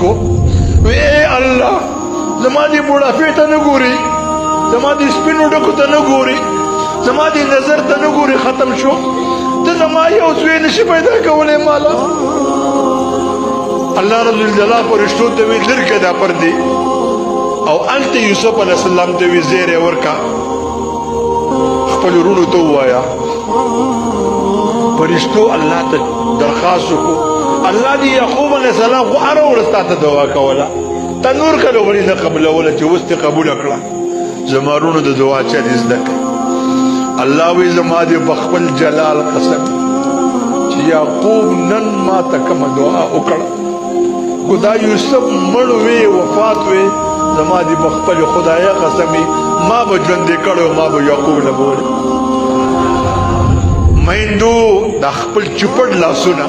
کو وی اے الله زما دې بوډافې ته نه ګوري زما دې سپینو ډکو ته نه ګوري زما دې نظر ته نه ګوري ختم شو ته زما یو زوی نشي پیدا کولی مالا الله رب الجلال فرشتو ته وی لرګه دا پردې او انت یوسف علیه السلام ته وی زیری ورکا خپل ورونو ته ووایا فرشتو الله ته درخواست وکړو الله دې یعقوب علیه السلام خو هره ورځ تا ته دعا کوله تا نور کله ولې نه قبلوله چې اوس دې قبوله کړه زما ورونو د دعا چا دې زده کړي الله وی زما دې په خپل جلال قسم چې یعقوب نن ما ته کومه دعا وکړه خدا یوسف مړ وی وفات وی زما دې په خپل خدای قسمي ما به ژوندې کړو ما به یعقوب نه بوله میندو د خپل چوپړ لاسونه